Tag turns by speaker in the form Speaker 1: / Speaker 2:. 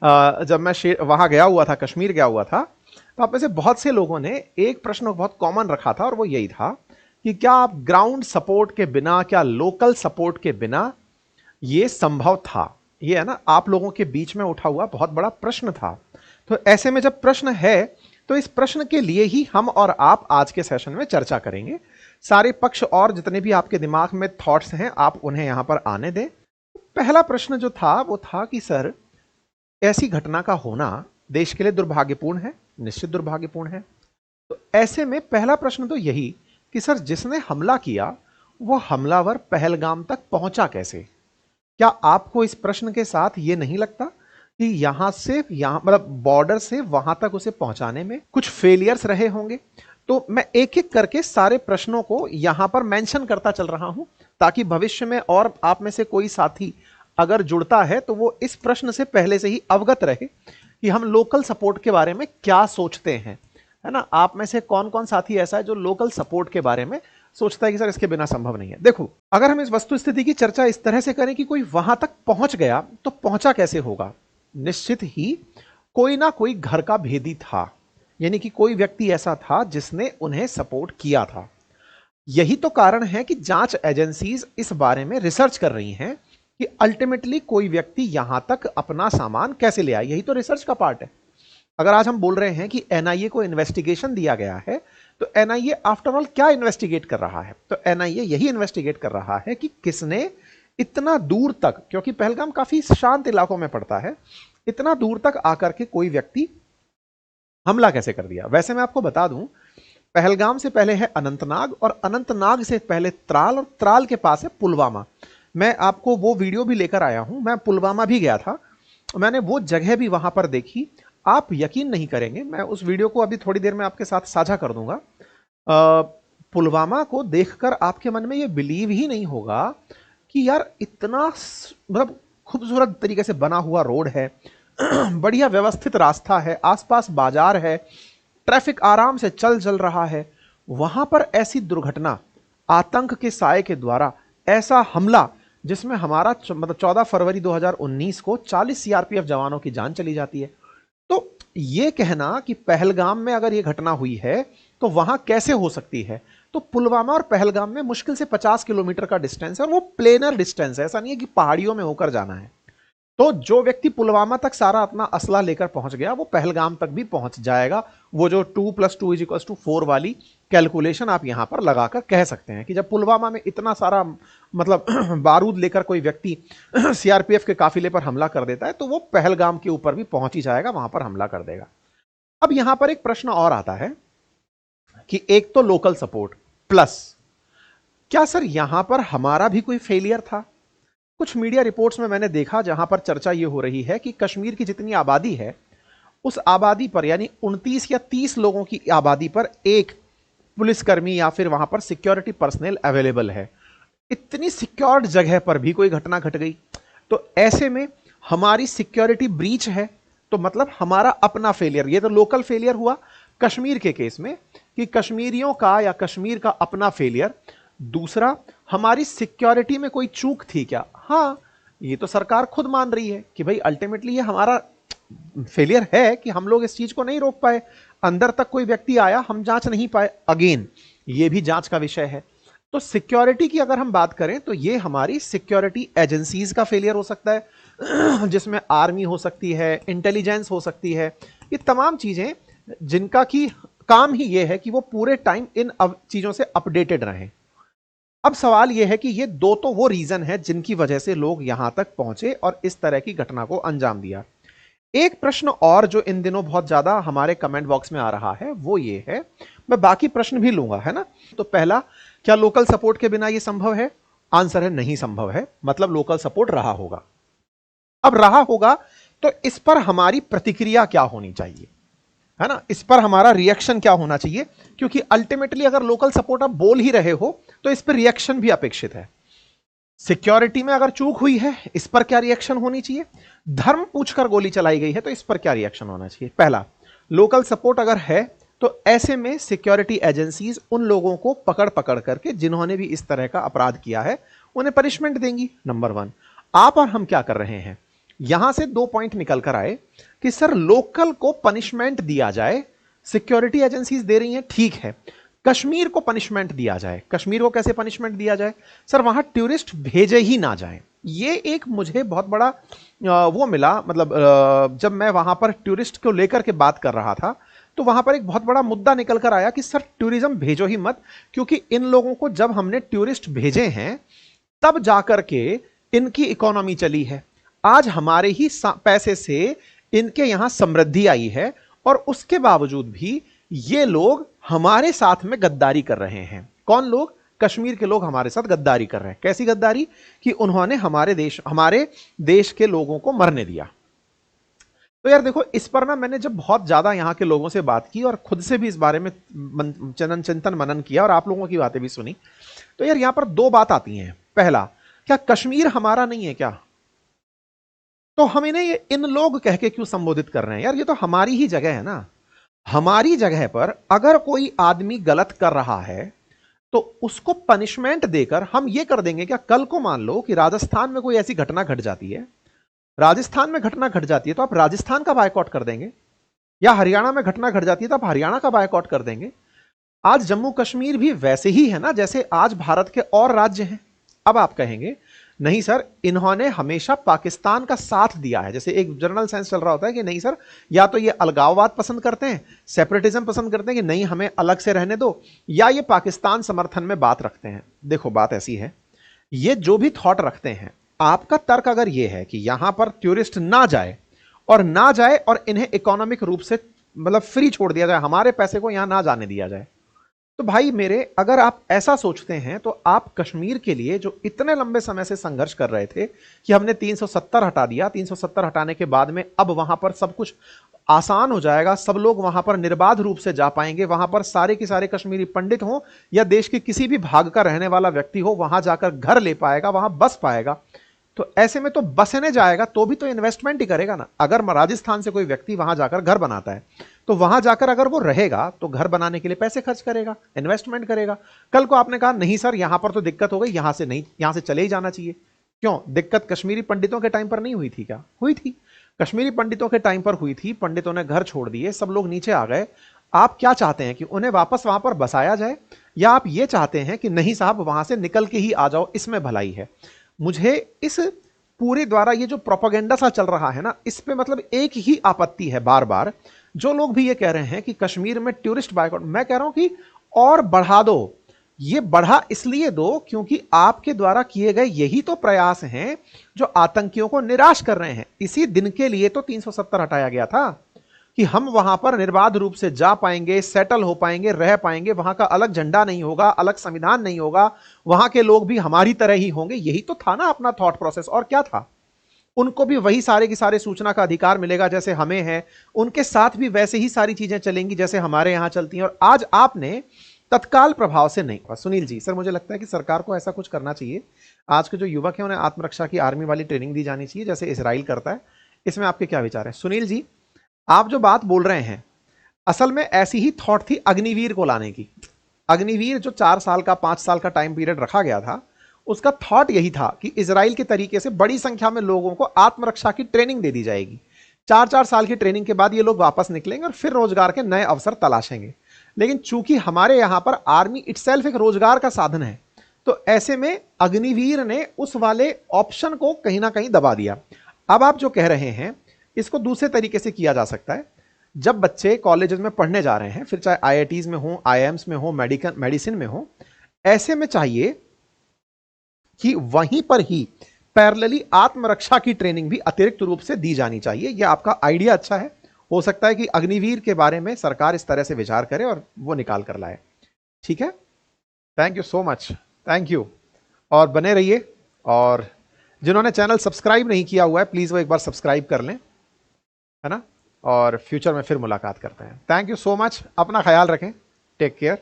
Speaker 1: जब मैं वहां गया हुआ था, कश्मीर गया हुआ था, तो आप में से बहुत से लोगों ने एक प्रश्न बहुत कॉमन रखा था और वो यही था कि क्या आप ग्राउंड सपोर्ट के बिना, क्या लोकल सपोर्ट के बिना ये संभव था? ये है ना, आप लोगों के बीच में उठा हुआ बहुत बड़ा प्रश्न था। तो ऐसे में जब प्रश्न है तो इस प्रश्न के लिए ही हम और आप आज के सेशन में चर्चा करेंगे। सारे पक्ष और जितने भी आपके दिमाग में थॉट्स हैं आप उन्हें यहां पर आने दें। पहला प्रश्न जो था वो था कि सर, ऐसी घटना का होना देश के लिए दुर्भाग्यपूर्ण है, निश्चित दुर्भाग्यपूर्ण है। तो ऐसे में पहला प्रश्न तो यही कि सर, जिसने हमला किया वो हमलावर पहलगाम तक पहुंचा कैसे? क्या आपको इस प्रश्न के साथ यह नहीं लगता कि यहां से, यहां मतलब बॉर्डर से वहां तक उसे पहुंचाने में कुछ फेलियर्स रहे होंगे? तो मैं एक एक करके सारे प्रश्नों को यहां पर मेंशन करता चल रहा हूं ताकि भविष्य में और आप में से कोई साथी अगर जुड़ता है तो वो इस प्रश्न से पहले से ही अवगत रहे कि हम लोकल सपोर्ट के बारे में क्या सोचते हैं। है ना, आप में से कौन कौन साथी ऐसा है जो लोकल सपोर्ट के बारे में सोचता है कि सर इसके बिना संभव नहीं है? देखो, अगर हम इस वस्तु स्थिति की चर्चा इस तरह से करें कि कोई वहां तक पहुंच गया तो पहुंचा कैसे होगा? निश्चित ही कोई ना कोई घर का भेदी था, यानी कि कोई व्यक्ति ऐसा था जिसने उन्हें सपोर्ट किया था। यही तो कारण है कि जांच एजेंसीज इस बारे में रिसर्च कर रही हैं कि अल्टीमेटली कोई व्यक्ति यहां तक अपना सामान कैसे ले आया। यही तो रिसर्च का पार्ट है। अगर आज हम बोल रहे हैं कि एनआईए को इन्वेस्टिगेशन दिया गया है, तो एनआईए आफ्टर ऑल क्या इन्वेस्टिगेट कर रहा है? तो एनआईए यही इन्वेस्टिगेट कर रहा है कि किसने इतना दूर तक, क्योंकि पहलगाम काफी शांत इलाकों में पड़ता है, इतना दूर तक आकर के कोई व्यक्ति हमला कैसे कर दिया। वैसे मैं आपको बता दूं, पहलगाम से पहले है अनंतनाग, और अनंतनाग से पहले त्राल, और त्राल के पास है पुलवामा। मैं आपको वो वीडियो भी लेकर आया हूं, मैं पुलवामा भी गया था, मैंने वो जगह भी वहां पर देखी। आप यकीन नहीं करेंगे, मैं उस वीडियो को अभी थोड़ी देर में आपके साथ साझा कर दूंगा। पुलवामा को देखकर आपके मन में ये बिलीव ही नहीं होगा कि यार इतना मतलब खूबसूरत तरीके से बना हुआ रोड है, बढ़िया व्यवस्थित रास्ता है, आसपास बाजार है, ट्रैफिक आराम से चल रहा है, वहां पर ऐसी दुर्घटना, आतंक के साए के द्वारा ऐसा हमला जिसमें हमारा मतलब 14 फरवरी 2019 को 40 सीआरपीएफ जवानों की जान चली जाती है। तो यह कहना कि पहलगाम में अगर यह घटना हुई है तो वहां कैसे हो सकती है? तो पुलवामा और पहलगाम में मुश्किल से 50 किलोमीटर का डिस्टेंस है, और वो प्लेनर डिस्टेंस है, ऐसा नहीं है कि पहाड़ियों में होकर जाना है। तो जो व्यक्ति पुलवामा तक सारा अपना असला लेकर पहुंच गया वो पहलगाम तक भी पहुंच जाएगा। वो जो 2 + 2 = 4 वाली कैलकुलेशन आप यहां पर लगाकर कह सकते हैं कि जब पुलवामा में इतना सारा मतलब बारूद लेकर कोई व्यक्ति सीआरपीएफ के काफिले पर हमला कर देता है तो वो पहलगाम के ऊपर भी पहुंच ही जाएगा, वहां पर हमला कर देगा। अब यहां पर एक प्रश्न और आता है कि एक तो लोकल सपोर्ट प्लस, क्या सर यहां पर हमारा भी कोई फेलियर था? कुछ मीडिया रिपोर्ट्स में मैंने देखा जहां पर चर्चा यह हो रही है कि कश्मीर की जितनी आबादी है उस आबादी पर, यानी 29 या 30 लोगों की आबादी पर एक पुलिसकर्मी या फिर वहां पर सिक्योरिटी पर्सनल अवेलेबल है। इतनी सिक्योर्ड जगह पर भी कोई घटना घट गई तो ऐसे में हमारी सिक्योरिटी ब्रीच है, तो मतलब हमारा अपना फेलियर। ये तो लोकल फेलियर हुआ कश्मीर के केस में कि कश्मीरियों का या कश्मीर का अपना फेलियर। दूसरा, हमारी सिक्योरिटी में कोई चूक थी क्या? हां, ये तो सरकार खुद मान रही है कि भाई अल्टीमेटली ये हमारा फेलियर है कि हम लोग इस चीज को नहीं रोक पाए, अंदर तक कोई व्यक्ति आया, हम जांच नहीं पाए। अगेन ये भी जांच का विषय है। तो सिक्योरिटी की अगर हम बात करें तो ये हमारी सिक्योरिटी एजेंसीज का फेलियर हो सकता है, जिसमें आर्मी हो सकती है, इंटेलिजेंस हो सकती है, ये तमाम चीजें जिनका की काम ही ये है कि वो पूरे टाइम इन चीजों से अपडेटेड रहें। अब सवाल यह है कि ये दो तो वो रीजन है जिनकी वजह से लोग यहां तक पहुंचे और इस तरह की घटना को अंजाम दिया। एक प्रश्न और जो इन दिनों बहुत ज्यादा हमारे कमेंट बॉक्स में आ रहा है वो ये है, मैं बाकी प्रश्न भी लूंगा, है ना। तो पहला, क्या लोकल सपोर्ट के बिना यह संभव है? आंसर है नहीं संभव है, मतलब लोकल सपोर्ट रहा होगा। अब रहा होगा तो इस पर हमारी प्रतिक्रिया क्या होनी चाहिए, है ना, इस पर हमारा रिएक्शन क्या होना चाहिए? क्योंकि अल्टीमेटली अगर लोकल सपोर्ट आप बोल ही रहे हो तो इस पर रिएक्शन भी अपेक्षित है। सिक्योरिटी में अगर चूक हुई है, इस पर क्या रिएक्शन होनी चाहिए? धर्म पूछकर गोली चलाई गई है तो इस पर क्या रिएक्शन होना चाहिए? पहला, लोकल सपोर्ट अगर है तो ऐसे में सिक्योरिटी एजेंसीज उन लोगों को पकड़ पकड़ करके जिन्होंने भी इस तरह का अपराध किया है उन्हें पनिशमेंट देंगी, नंबर 1। आप और हम क्या कर रहे हैं? यहां से 2 पॉइंट निकल कर आए कि सर लोकल को पनिशमेंट दिया जाए, सिक्योरिटी एजेंसीज दे रही हैं, ठीक है, कश्मीर को पनिशमेंट दिया जाए। कश्मीर को कैसे पनिशमेंट दिया जाए? सर वहां टूरिस्ट भेजे ही ना जाए। ये एक मुझे बहुत बड़ा वो मिला, मतलब जब मैं वहां पर टूरिस्ट को लेकर के बात कर रहा था तो वहां पर एक बहुत बड़ा मुद्दा निकल कर आया कि सर टूरिज्म भेजो ही मत, क्योंकि इन लोगों को जब हमने टूरिस्ट भेजे हैं तब जाकर के इनकी इकोनॉमी चली है। आज हमारे ही पैसे से इनके यहां समृद्धि आई है और उसके बावजूद भी ये लोग हमारे साथ में गद्दारी कर रहे हैं। कौन लोग? कश्मीर के लोग हमारे साथ गद्दारी कर रहे हैं। कैसी गद्दारी? कि उन्होंने हमारे देश के लोगों को मरने दिया। तो यार देखो, इस पर ना मैंने जब बहुत ज्यादा यहां के लोगों से बात की और खुद से भी इस बारे में चिंतन मनन किया और आप लोगों की बातें भी सुनी, तो यार यहां पर 2 बात आती हैं। पहला, क्या कश्मीर हमारा नहीं है क्या? तो हम इन्हें इन लोग कह के क्यों संबोधित कर रहे हैं? यार ये तो हमारी ही जगह है ना। हमारी जगह पर अगर कोई आदमी गलत कर रहा है तो उसको पनिशमेंट देकर हम ये कर देंगे क्या? कल को मान लो कि राजस्थान में कोई ऐसी घटना घट जाती है, राजस्थान में घटना घट जाती है तो आप राजस्थान का बायकॉट कर देंगे, या हरियाणा में घटना घट जाती है तो आप हरियाणा का बायकॉट कर देंगे। आज जम्मू कश्मीर भी वैसे ही है ना जैसे आज भारत के और राज्य हैं। अब आप कहेंगे नहीं सर, इन्होंने हमेशा पाकिस्तान का साथ दिया है। जैसे एक जनरल सेंस चल रहा होता है कि नहीं सर, या तो ये अलगाववाद पसंद करते हैं, सेपरेटिज्म पसंद करते हैं कि नहीं हमें अलग से रहने दो, या ये पाकिस्तान समर्थन में बात रखते हैं। देखो बात ऐसी है, ये जो भी थॉट रखते हैं, आपका तर्क अगर ये है कि यहां पर टूरिस्ट ना जाए और इन्हें इकोनॉमिक रूप से मतलब फ्री छोड़ दिया जाए, हमारे पैसे को यहां ना जाने दिया जाए, तो भाई मेरे, अगर आप ऐसा सोचते हैं तो आप कश्मीर के लिए जो इतने लंबे समय से संघर्ष कर रहे थे कि हमने 370 हटा दिया, 370 हटाने के बाद में अब वहां पर सब कुछ आसान हो जाएगा, सब लोग वहां पर निर्बाध रूप से जा पाएंगे, वहां पर सारे के सारे कश्मीरी पंडित हो या देश के किसी भी भाग का रहने वाला व्यक्ति हो, वहां जाकर घर ले पाएगा, वहां बस पाएगा, तो ऐसे में तो बसने जाएगा तो भी तो इन्वेस्टमेंट ही करेगा ना। अगर राजस्थान से कोई व्यक्ति वहां जाकर घर बनाता है तो वहां जाकर अगर वो रहेगा तो घर बनाने के लिए पैसे खर्च करेगा, इन्वेस्टमेंट करेगा। कल को आपने कहा नहीं सर यहां पर तो दिक्कत हो गई, यहां से नहीं, यहां से चले ही जाना चाहिए। क्यों? दिक्कत कश्मीरी पंडितों के टाइम पर नहीं हुई थी क्या? हुई थी। कश्मीरी पंडितों के टाइम पर हुई थी, पंडितों ने घर छोड़ दिए, सब लोग नीचे आ गए। आप क्या चाहते हैं कि उन्हें वापस वहां पर बसाया जाए, या आप ये चाहते हैं कि नहीं साहब वहां से निकल के ही आ जाओ, इसमें भलाई है? मुझे इस पूरे द्वारा ये जो प्रोपेगेंडा सा चल रहा है ना, इस पे मतलब एक ही आपत्ति है बार बार। जो लोग भी ये कह रहे हैं कि कश्मीर में टूरिस्ट बायकॉट, मैं कह रहा हूं कि और बढ़ा दो। ये बढ़ा इसलिए दो क्योंकि आपके द्वारा किए गए यही तो प्रयास हैं जो आतंकियों को निराश कर रहे हैं। इसी दिन के लिए तो 370 हटाया गया था कि हम वहां पर निर्बाध रूप से जा पाएंगे, सेटल हो पाएंगे, रह पाएंगे, वहां का अलग झंडा नहीं होगा, अलग संविधान नहीं होगा, वहां के लोग भी हमारी तरह ही होंगे। यही तो था ना अपना थॉट प्रोसेस, और क्या था? उनको भी वही सारे की सारे सूचना का अधिकार मिलेगा जैसे हमें है, उनके साथ भी वैसे ही सारी चीजें चलेंगी जैसे हमारे यहां चलती हैं। और आज आपने तत्काल प्रभाव से नहीं। और सुनील जी, सर मुझे लगता है कि सरकार को ऐसा कुछ करना चाहिए, आज के जो युवक हैं उन्हें आत्मरक्षा की आर्मी वाली ट्रेनिंग दी जानी चाहिए जैसे इसराइल करता है। इसमें आपके क्या विचार है? सुनील जी, आप जो बात बोल रहे हैं असल में ऐसी ही थॉट थी अग्निवीर को लाने की। अग्निवीर जो 4 साल का 5 साल का टाइम पीरियड रखा गया था, उसका थॉट यही था कि इजराइल के तरीके से बड़ी संख्या में लोगों को आत्मरक्षा की ट्रेनिंग दे दी जाएगी। 4-4 साल की ट्रेनिंग के बाद ये लोग वापस निकलेंगे और फिर रोजगार के नए अवसर तलाशेंगे। लेकिन चूंकि हमारे यहां पर आर्मी इटसेल्फ एक रोजगार का साधन है, तो ऐसे में अग्निवीर ने उस वाले ऑप्शन को कहीं ना कहीं दबा दिया। अब आप जो कह रहे हैं इसको दूसरे तरीके से किया जा सकता है। जब बच्चे कॉलेजेस में पढ़ने जा रहे हैं, फिर चाहे आईआईटीज में हो, आईआईएम्स में हो, मेडिसिन में हो, ऐसे में चाहिए कि वहीं पर ही पैरेलली आत्मरक्षा की ट्रेनिंग भी अतिरिक्त रूप से दी जानी चाहिए। यह आपका आइडिया अच्छा है। हो सकता है कि अग्निवीर के बारे में सरकार इस तरह से विचार करे और वो निकाल कर लाए। ठीक है, thank you so much, thank you. और बने रहिए, और जिन्होंने चैनल सब्सक्राइब नहीं किया हुआ है प्लीज वो एक बार सब्सक्राइब कर लें, है ना। और फ्यूचर में फिर मुलाकात करते हैं। थैंक यू सो मच, अपना ख्याल रखें, टेक केयर।